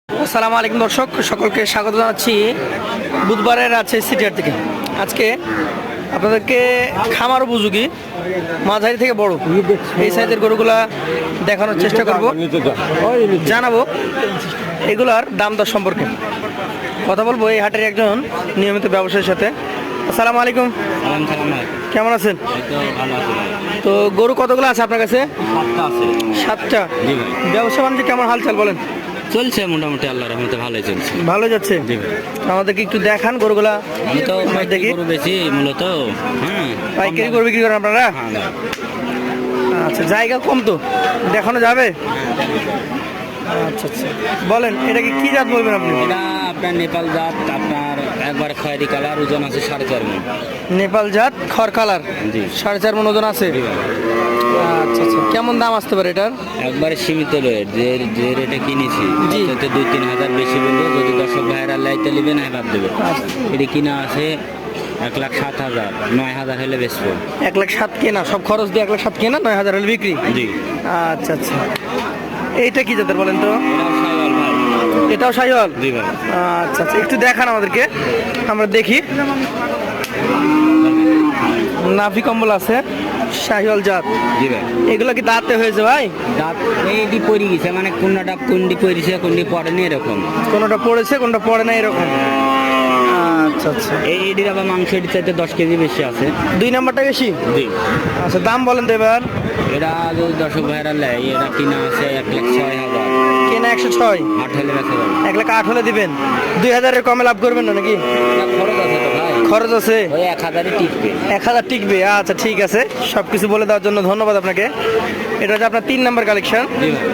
আসসালামু আলাইকুম দর্শক, সকলকে স্বাগত জানাচ্ছি বুধবারের আছে সিটিহাট থেকে। আজকে আপনাদেরকে খামার উপযোগী মাঝারি থেকে বড় এই সাইজের গরুগুলা দেখানোর চেষ্টা করব, জানাবো এগুলার দাম দর সম্পর্কে কথা বলবো এই হাটের একজন নিয়মিত ব্যবসায়ীর সাথে। আসসালামু আলাইকুম, কেমন আছেন? তো গরু কতগুলো আছে আপনার কাছে? 7টা। ব্যবসা বাণিজ্য কেমন হালচাল বলেন? চলছে মোটামুটি, আল্লাহর রহমতে ভালোই চলছে। ভালো যাচ্ছে। আমাদেরকে একটু দেখান গরুগুলা। আমি তো দেখি গরু বেশি মূলত। পাইকারি গরু বিক্রি করেন আপনারা? আচ্ছা, জায়গা কম তো দেখানো যাবে? আচ্ছা আচ্ছা, বলেন এটাকে কি জাত বলবেন আপনি? এটা আপনার নেপাল জাত, আপনার একবার খয়েরি কালার, ওজন আছে 4.5 মণ। নেপাল জাত খড় কালার, 4.5 মণ ওজন আছে। আচ্ছা আচ্ছা, কেমন দাম আসতে পারে এটার? একবারে সীমিত রেট, যে রেটে কিনেছি তাতে 2-3 হাজার বেশি বলবো। যদি দর্শক ভাইয়েরা লাইতে নেবেন হাজার দেবে। এটা কিনা আছে 1,07,000, 9,000 হলে বেচবো। 1,07,000 কেনা, সব খরচ দিয়ে 1,07,000 কেনা, 9,000 হলে বিক্রি। জি। আচ্ছা আচ্ছা, এইটা কি জাতের বলেন তো? শাহিওয়াল ভাই। এটাও শাহিওয়াল? জি ভাই। আচ্ছা আচ্ছা, একটু দেখান আমাদেরকে, আমরা দেখি। নাভি কম্বল আছে, শাহিওয়াল জাত। জি ভাই। এগুলো কি দাঁতে হয়েছে ভাই? দাঁত এইটি পড়ে গেছে, মানে কোনটা কোনটি পড়েছে কোনটি পড়েনি এরকম। কোনটা পড়েছে কোনটা পড়ে না এরকম। আচ্ছা আচ্ছা, এইটির আবার মাংস এটির চাইতে 10 কেজি বেশি আছে। 2 নাম্বারটা বেশি? জি। আচ্ছা, দাম বলেন তো এবার। এটা যদি দর্শক ভাইরা নেয়, এটা কিনা আছে 1,06,000। কেনা 106, 8 হলে বেচা যাবে। 1,08,000 হলে দিবেন। 2,000 কমে লাভ করবেন না নাকি? খরচ আছে তো ভাই, খরচ আছে। ওই 1,000-ই টিকবে। 1,000 টিকবে। আচ্ছা ঠিক আছে, সব কিছু বলে দেওয়ার জন্য ধন্যবাদ আপনাকে। এটা হচ্ছে আপনার 3 নাম্বার কালেকশন। জি ভাই।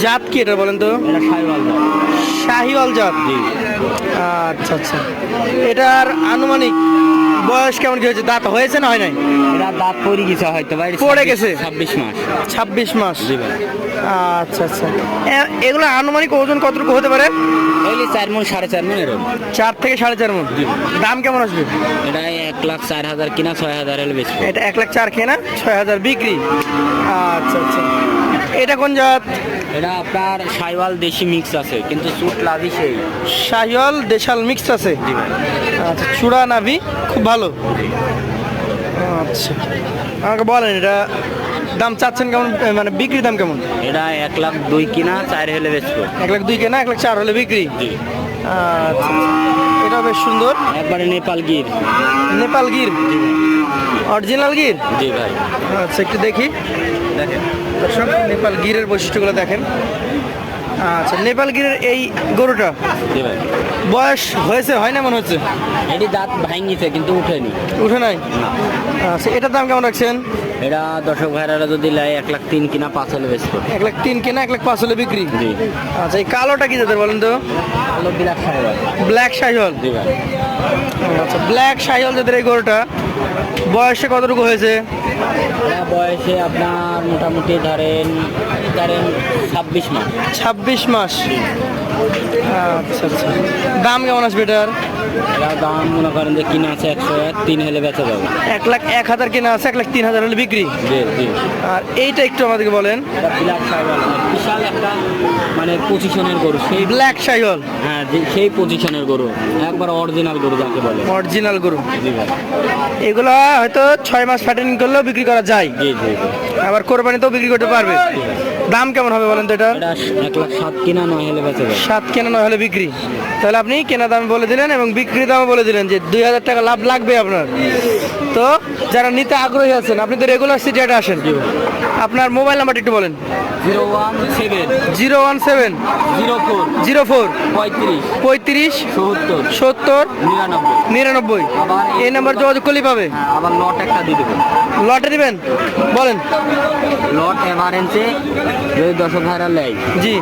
জাত কি এটা বলেন তো? এটা শাহিওয়াল জাত। শাহিওয়াল জাত। জি। আচ্ছা আচ্ছা, এটার আনুমানিক বয়স কেমন কি হয়েছে? দাঁত হয়েছে না হয় নাই? এটা দাঁত পড়ে গেছে হয়তো ভাই, পড়ে গেছে। 26 মাস। 26 মাস। জি ভাই। আচ্ছা আচ্ছা, এগুলো আনুমানিক ওজন কতটুকু হতে পারে? এগুলি 4 মণ 4.5 মণ এরকম। 4 থেকে 4.5 মণ। দাম কেমন আসবে? এটা 1,04,000 কিনা, 6,000 হলে বেচবো। এটা 1,04,000 কেনা, 6,000 বিক্রি। আচ্ছা আচ্ছা, এটা কোন জাত? এটা আপনার শাহিওয়াল দেশি মিক্স আছে, কিন্তু চুট লাভি সেই। শাহিওয়াল দেশাল মিক্স আছে। জি ভাই। আচ্ছা, চূড়া নাভি খুব ভালো। আচ্ছা, আমাকে বলেন এটা দাম চাচ্ছেন কেমন, মানে বিক্রির দাম কেমন? এটা 1,02,000 কিনা, 4 হলে বেচবো। 1,02,000 কেনা, 1,04,000 হলে বিক্রি। জি। আচ্ছা, এটা বেশ সুন্দর। একবারে নেপাল গির। নেপাল গির, অরিজিনাল গির। জি ভাই। আচ্ছা, একটু দেখি। দেখেন দর্শক, নেপাল গিরের বৈশিষ্ট্যগুলো দেখেন। আচ্ছা, নেপাল গিরের এই গরুটা জি ভাই। বয়স হয়েছে, হয় না মনে হচ্ছে? এটি দাঁত ভাঙিছে কিন্তু উঠেনি। উঠে নাই? আচ্ছা, এটার দাম কেমন রাখছেন? এটা দর্শক ভাইরা যদি লাই 1,03,000 কিনা, 5 হলে বেচবো। 1,03,000 কেনা, 1,05,000 হলে বিক্রি। জি। আচ্ছা, এই কালোটা কি জাতের বলেন তো? হলো ব্ল্যাক শাহিওয়াল। ব্ল্যাক শাহিওয়াল। জি ভাই। আচ্ছা, ব্ল্যাক শাহিওয়াল জাতের এই গরুটা বয়সে কতটুকু হয়েছে? এটা বয়সে আপনার মোটামুটি ধরেন 26 মাস। 26 মাস। আচ্ছা আচ্ছা, দাম কেমন আসবে এটার? এটা দাম মনে করেন যে কিনা আছে 101, 3 হলে বেচা যাবে। 1,01,000 কেনা আছে, 1,03,000 হলে বিক্রি। জি জি। আর এইটা একটু আমাদেরকে বলেন। এটা ব্ল্যাক শাহিওয়াল, বিশাল একটা মানে পজিশনের গরু, সেই ব্ল্যাক শাহিওয়াল। হ্যাঁ, সেই পজিশনের গরু, একবার অরিজিনাল গরু যাকে বলে। অরিজিনাল গরু। জি ভাই। এগুলো হয়তো 6 মাস ফ্যাটেনিং করলেও বিক্রি করা যায়, জি জি জি। আবার কোরবানিতেও বিক্রি করতে পারবে। দাম কেমন হবে বলেন তো এটা? এটা 1,07,000 কিনা, 9 হলে বেচা যাবে। 7 কেনা, 9 হলে বিক্রি। তাহলে আপনি কেনা দাম বলে দিলেন এবং বিক্রি দাম বলে দিলেন যে 2,000 টাকা লাভ লাগবে আপনার। তো যারা নিতে আগ্রহী আছেন, আপনি তো রেগুলার সিটিহাটে আসেন, আপনার মোবাইল নাম্বারটা একটু বলেন। 017 017 04 04 35 35 70 70 99। 99। এই নাম্বার যোগাযোগ করলেই পাবে। আবার লট একটা দিয়ে দেবেন। লটে দিবেন বলেন? লট এভারেন্সে যদি দর্শক ভাইরা নেয়, জি,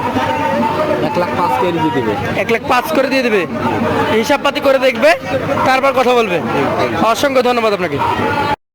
1,05,000 করে দিয়ে দেবে। 1,05,000 করে দিয়ে দেবে। হিসাব পাতি করে দেখবে, তারপর কথা বলবে। অসংখ্য ধন্যবাদ আপনাকে।